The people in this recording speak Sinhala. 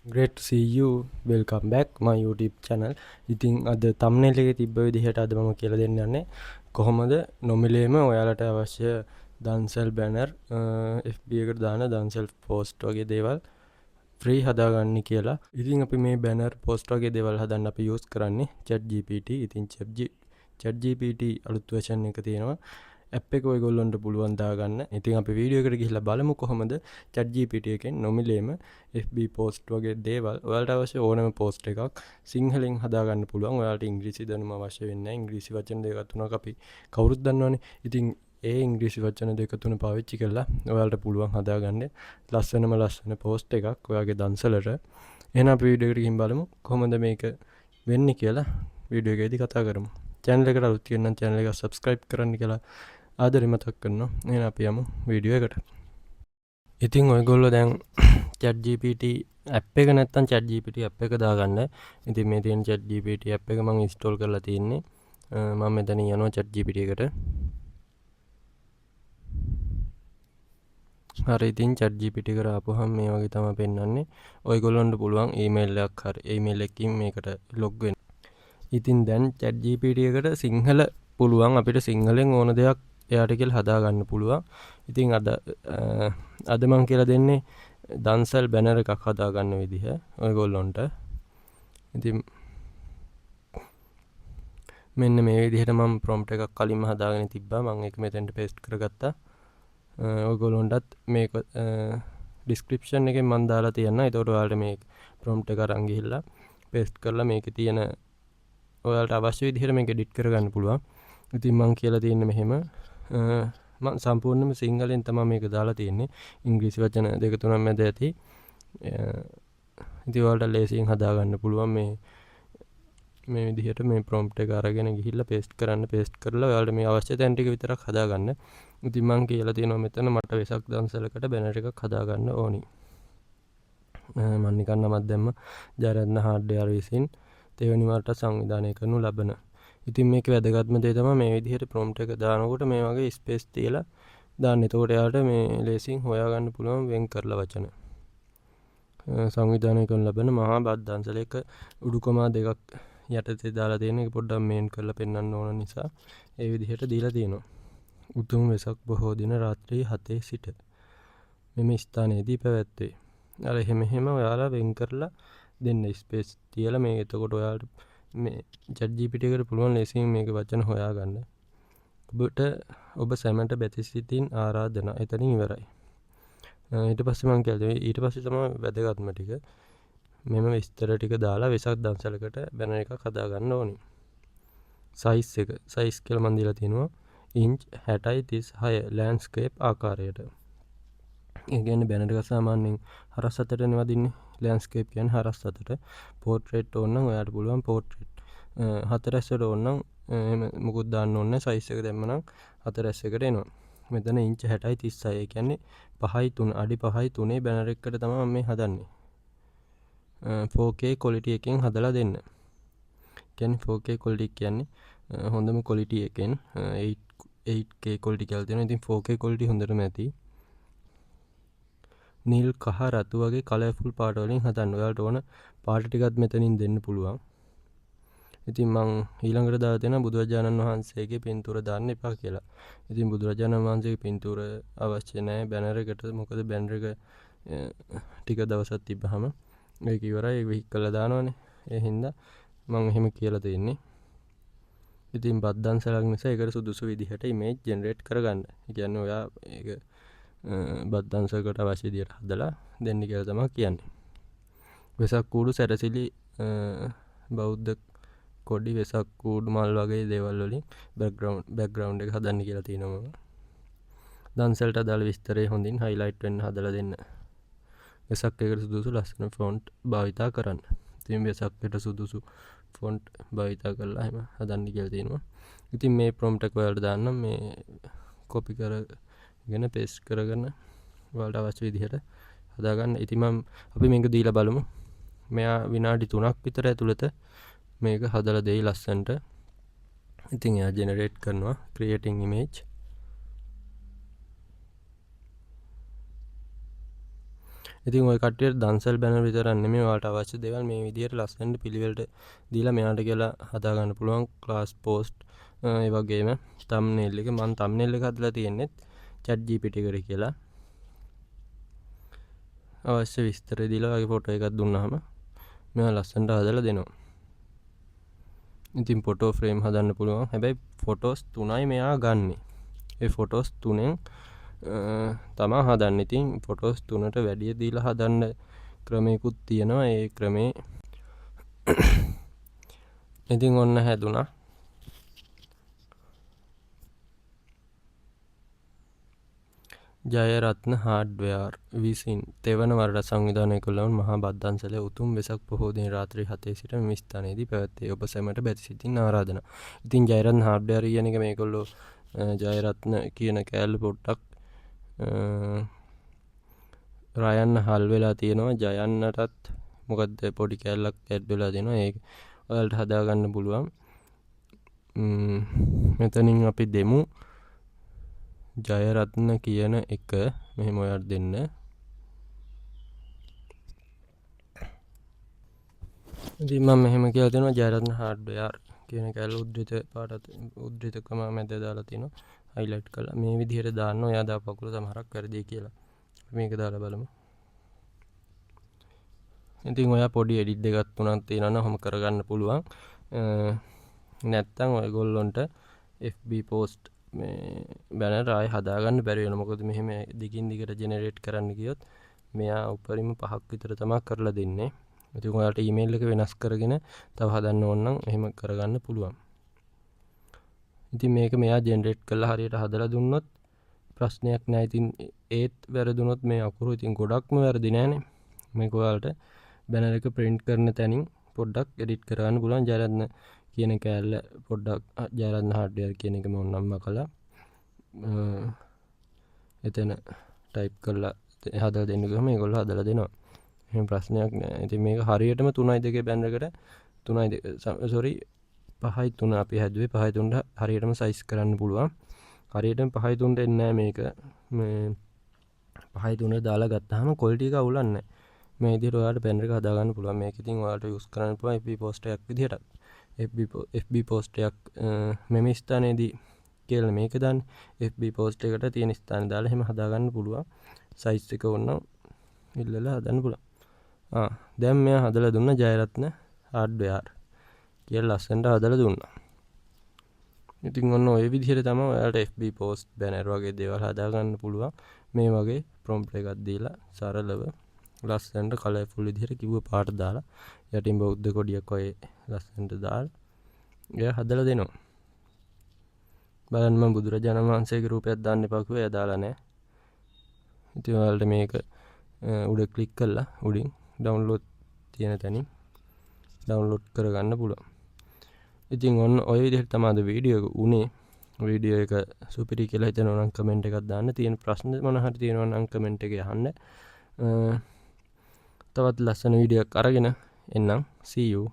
Great to see you. Welcome back my YouTube channel. ඉතින් අද thumbnail එකේ තිබ්බ විදිහට අද මම කියලා දෙන්න යන්නේ කොහොමද නොමිලේම ඔයාලට අවශ්‍ය දන්සල් බැනර් FB එකට දාන දන්සල් post වගේ දේවල් free හදාගන්න කියලා. ඉතින් අපි මේ බැනර් post වගේ දේවල් හදන්න අපි use කරන්නේ ChatGPT. ඉතින් ChatGPT අලුත් version එක තියෙනවා. ඇප් එක ඔයගොල්ලොන්ට පුළුවන් දාගන්න. ඉතින් අපි වීඩියෝ එකට ගිහිල්ලා බලමු කොහොමද ChatGPT එකෙන් නොමිලේම FB post වගේ දේවල් ඔයාලට අවශ්‍ය ඕනම post එකක් සිංහලෙන් හදාගන්න පුළුවන්. ඔයාලට ඉංග්‍රීසි දැනුම අවශ්‍ය වෙන්නේ නැහැ. ඉංග්‍රීසි වචන දෙකක් තුනක් අපි කවුරුත් දන්නවනේ. ඉතින් ඒ ඉංග්‍රීසි වචන දෙක තුන පාවිච්චි කරලා ඔයාලට පුළුවන් හදාගන්න ලස්සන post එකක් ඔයාගේ දන්සලට. එහෙනම් අපි වීඩියෝ එකට ගිහින් බලමු කොහොමද මේක වෙන්නේ කියලා වීඩියෝ එකේදී කතා කරමු. channel එකට අලුත් කෙනෙක් නම් channel එක subscribe කරන්න කියලා ආදරේ මතක් කරනවා. එහෙනම් අපි යමු වීඩියෝ එකට. ඉතින් ඔයගොල්ලෝ දැන් ChatGPT app එක නැත්තම් ChatGPT app එක දාගන්න. ඉතින් මේ තියෙන ChatGPT app එක මම install කරලා තියෙන්නේ. මම මෙතනින් යනවා ChatGPT එකට. හරි ඉතින් ChatGPT එකට ආපුවහම මේ වගේ තමයි පෙන්වන්නේ. ඔයගොල්ලන්ට පුළුවන් email එකක් හරි email එකකින් මේකට log වෙන්න. ඉතින් දැන් ChatGPT එකට සිංහල පුළුවන් අපිට සිංහලෙන් ඕන දෙයක් එයාට කියලා හදාගන්න පුළුවන්. ඉතින් අද මම කියලා දෙන්නේ දන්සල් බැනර් එකක් හදාගන්න විදිහ ඔයගොල්ලොන්ට. ඉතින් මෙන්න මේ විදිහට මම prompt එකක් කලින්ම හදාගෙන තිබ්බා. මම ඒක මෙතෙන්ට paste කරගත්තා. ඔයගොල්ලොන්ටත් මේක description එකෙන් මම දාලා තියන්නම්. ඒතකොට ඔයාලට මේ prompt එක අරන් ගිහිල්ලා paste කරලා මේකේ තියෙන ඔයාලට අවශ්‍ය විදිහට මේක edit කරගන්න පුළුවන්. ඉතින් මම කියලා තියෙන්නේ මෙහෙම මම සම්පූර්ණයෙන්ම සිංහලෙන් තමයි මේක දාලා තියෙන්නේ. ඉංග්‍රීසි වචන දෙක තුනක් මැද ඇති. ඉතින් ඔයාලට ලේසියෙන් හදාගන්න පුළුවන් මේ විදිහට මේ prompt එක අරගෙන ගිහිල්ලා paste කරලා ඔයාලට මේ අවශ්‍ය තැන් ටික විතරක් හදාගන්න. ඉතින් මම කියලා තියෙනවා මෙතන මට වෙසක් දන්සලකට බැනර් එකක් හදාගන්න ඕනි. මම නිකන් නමක් දැම්ම ජයරත්න හાર્ඩ්වෙයාර් විසින් තෙවැනි වරට සංවිධානය කරනු ලබන. ඉතින් මේක වැදගත්ම දේ තමයි මේ විදිහට prompt එක දානකොට මේ වගේ space තියලා දාන්න. එතකොට එයාට මේ ලේසියෙන් හොයාගන්න පුළුවන් වෙන් කරලා වචන. සංවිධානය කරනු ලබන මහා බත් දන්සලයක උඩුකමා දෙකක් යටතේ දාලා තියෙන එක පොඩ්ඩක් මේන් කරලා පෙන්වන්න ඕන නිසා ඒ විදිහට දීලා තියෙනවා. උතුම් වෙසක් බොහෝ දින රාත්‍රී 7 සිට මෙම ස්ථානයේදී පැවැත්වේ. අර එහෙම ඔයාලා වෙන් කරලා දෙන්න ස්පේස් තියලා මේ එතකොට ඔයාලට මේ ChatGPT එකට පුළුවන් ලේසියෙන් මේක වචන හොයාගන්න. ඔබ සැමට බැති සිතින් ආරාධනා. එතනින් ඉවරයි. ඊට පස්සේ මම කියද්දී ඊට පස්සේ තමයි වැදගත්ම ටික මෙම විස්තර ටික දාලා වෙසක් දන්සලකට බැනර් එකක් හදාගන්න ඕනි. සයිස් කියලා මම දීලා තිනවා ඉන්ච් 60 36 ලෑන්ඩ්ස්කේප් ආකාරයට. ඒ කියන්නේ බැනර් එක සාමාන්‍යයෙන් හරස් අතටනේ වදින්නේ. ලෑන්ඩ්ස්කේප් කියන්නේ හරස් අතට. පෝර්ට්‍රේට් ඕන නම් ඔයාලට පුළුවන් පෝර්ට්‍රේට්. හතරැස්සට ඕන නම් එහෙම මුකුත් දාන්න ඕනේ නැහැ. සයිස් එක දැම්මනම් හතරැස්සකට එනවා. මෙතන ඉන්ච් 60 36. ඒ කියන්නේ 5.3 අඩි 5.3 බැනර් එකකට තමයි මේ හදන්නේ. 4K quality එකෙන් හදලා දෙන්න. කියන්නේ 4K quality කියන්නේ හොඳම quality එකෙන් 8K quality කියලා තියෙනවා. ඉතින් 4K quality හොඳටම ඇති. නිල් කහ රතු වගේ කලර්ෆුල් පාට වලින් හදන්න. ඔයාලට ඕන පාට ටිකක් මෙතනින් දෙන්න පුළුවන්. ඉතින් මම ඊළඟට දාලා තියෙනවා බුදුරජාණන් වහන්සේගේ පින්තූර දාන්න එපා කියලා. ඉතින් බුදුරජාණන් වහන්සේගේ පින්තූර අවශ්‍ය නැහැ බැනර් එකට. මොකද බැනර් එක ටික දවසක් තිබ්බහම ඒක ඉවරයි. ඒක විහි කරලා දානවනේ. ඒ හින්දා මම එහෙම කියලා තියෙන්නේ. ඉතින් බද්දන්සලක් නිසා ඒකට සුදුසු විදිහට ඉමේජ් ජෙනරේට් කරගන්න. ඒ කියන්නේ ඔයා ඒක බද්දන්සලකට අවශ්‍ය විදිහට හදලා දෙන්න කියලා තමයි කියන්නේ. වෙසක් කූඩු සැරසිලි බෞද්ධ කොඩි වෙසක් කූඩු මල් වගේ දේවල් වලින් බෑග්ග්‍රවුන්ඩ් එක හදන්න කියලා තියෙනවා මම. දන්සලට අදාළ විස්තරය හොඳින් highlight වෙන්න හදලා දෙන්න. වෙසක් එකට සුදුසු ලස්සන ෆොන්ට් භාවිතා කරන්න. ඉතින් වෙසක් එකට සුදුසු ෆොන්ට් භාවිතා කරලා එහෙම හදන්න කියලා තියෙනවා. ඉතින් මේ prompt එක ඔයාලට දාන්නම් මේ copy කරගෙන paste කරගෙන ඔයාලට අවශ්‍ය විදිහට හදාගන්න. ඉතින් අපි මේක දීලා බලමු. මෙයා විනාඩි 3ක් විතර ඇතුළත මේක හදලා දෙයි ලස්සනට. ඉතින් එයා generate කරනවා creating image. ඉතින් ඔය කට්ටියට දන්සල් බැනර් විතරක් නෙමෙයි ඔයාලට අවශ්‍ය දේවල් මේ විදිහට ලස්සනට පිළිවෙලට දීලා මෙයාට කියලා හදා ගන්න පුළුවන් ක්ලාස් පෝස්ට් ඒ වගේම තම්බ්නෙල් එක මම තම්බ්නෙල් එක හදලා තියෙන්නේ chat gpt එකට කියලා අවශ්‍ය විස්තර දීලා වගේ ෆොටෝ එකක් දුන්නාම මෙයා ලස්සනට හදලා දෙනවා. ඉතින් ෆොටෝ ෆ්‍රේම් හදන්න පුළුවන්. හැබැයි ෆොටෝස් 3යි මෙයා ගන්නෙ. ඒ ෆොටෝස් 3ෙන් තමා හදන්න. ඉතින් ෆොටෝස් 3ට වැඩිය දීලා හදන්න ක්‍රමයකුත් තියෙනවා. ඒ ක්‍රමේ ඉතින් ඔන්න හැදුනා. ජයරත්න හાર્ඩ්වෙයාර් විසින් තෙවන වරට සංවිධානය කළ මහා බද්දන්සලේ උතුම් වෙසක් පොහෝ දින රාත්‍රී 7 සිට මෙම ස්ථානයේදී පැවැත්වේ. ඔබ සැමට බැති සිතින් ආරාධනා. ඉතින් ජයරත්න හાર્ඩ්වෙයාර් කියන එක මේගොල්ලෝ ජයරත්න කියන කෑල්ල පොට්ටක් රයන්න හල් වෙලා තියෙනවා. ජයන්නටත් මොකද්ද පොඩි කෑල්ලක් ඇඩ් වෙලා තියෙනවා. ඒක ඔයාලට හදා ගන්න පුළුවන්. මෙතනින් අපි දෙමු ජයරත්න කියන එක මෙහෙම ඔයාලට දෙන්න. ඉතින් මම මෙහෙම කියලා දෙනවා ජයරත්න හાર્ඩ්වෙයාර් කියන කැල උද්දෘතකම මැද දාලා තිනවා හයිලයිට් කරලා මේ විදිහට දාන්න. ඔයා දාපකුල සමහරක් වැරදි කියලා. මේක දාලා බලමු. ඉතින් ඔයා පොඩි එඩිට් දෙකක් තුනක් තියෙනවා නම් ඔහොම කරගන්න පුළුවන්. නැත්තම් ඔයගොල්ලොන්ට FB post මේ බැනර් ආයෙ හදාගන්න බැරි වෙනවා. මොකද මෙහෙම දිගින් දිගට ජෙනරේට් කරන්න ගියොත් මෙයා උඩරිම 5ක් විතර තමයි කරලා දෙන්නේ. ඉතින් ඔයාලට ඊමේල් එක වෙනස් කරගෙන තව හදන්න ඕන නම් එහෙම කරගන්න පුළුවන්. ඉතින් මේක මෙයා ජෙනරේට් කරලා හරියට හදලා දුන්නොත් ප්‍රශ්නයක් නැහැ. ඉතින් ඒත් වැරදුනොත් මේ අකුරු ඉතින් ගොඩක්ම වැරදි නෑනේ. මේක ඔයාලට බැනර් එක print කරන තැනින් පොඩ්ඩක් edit කරගන්න පුළුවන්. ජයරත්න කියන කෑල්ල පොඩ්ඩක් ජයරත්න හાર્ඩ්වෙයාර් කියන එක මම නම් කළා. එතන ටයිප් කරලා හදලා දෙන්න ගියාම මේගොල්ලෝ හදලා දෙනවා. එහෙම ප්‍රශ්නයක් නෑ. ඉතින් මේක හරියටම 3:2 බැනර් එකට 5:3 අපි හැදුවේ 5:3ට හරියටම සයිස් කරන්න පුළුවන්. හරියටම 5:3ට එන්නේ නෑ මේක. මේ 5:3 දාලා ගත්තාම ක්වොලිටි එක අවුලන්නේ නෑ. මේ විදිහට ඔයාලට බැනර් එක හදා ගන්න පුළුවන්. මේක ඉතින් ඔයාලට යූස් කරන්න පුළුවන් FB post එකක් විදිහට. FB post එකක් මෙම ස්ථානයේදී කියලා මේක දාන්න. FB post එකට තියෙන ස්ථානේ දාලා එහෙම හදා ගන්න පුළුවන්. සයිස් එක ඕනනම් ඉල්ලලා හදන්න පුළුවන්. දැන් මෙයා හදලා දුන්න ජයරත්න හાર્ඩ්වෙයාර් කියලා ලස්සනට හදලා දුන්නා. ඉතින් ඔන්න ඔය විදිහට තමයි ඔයාලට FB post banner වගේ දේවල් හදා ගන්න පුළුවන්. මේ වගේ prompt එකක් දීලා සරලව ලස්සනට කලර්ෆුල් විදිහට කිව්ව පාට දාලා යටින් බෞද්ධ කොඩියක් වගේ ලස්සනට දාලා එයා හදලා දෙනවා. බලන්න මම බුදුරජාණන් වහන්සේගේ රූපයක් දාන්න එපා කිව්වා. එයා දාලා නැහැ. ඉතින් ඔයාලට මේක උඩ ක්ලික් කරලා උඩින් ඩවුන්ලෝඩ් තියෙන තැනින් ඩවුන්ලෝඩ් කරගන්න පුළුවන්. ඉතින් ඔන්න ඔය විදිහට තමයි අද වීඩියෝ එක උනේ. වීඩියෝ එක සුපිරි කියලා හිතනවා නම් කමෙන්ට් එකක් දාන්න. තියෙන ප්‍රශ්න මොන හරි තියෙනවා නම් කමෙන්ට් එකේ අහන්න. තවත් ලස්සන වීඩියෝ එකක් අරගෙන එන්නම්. see you.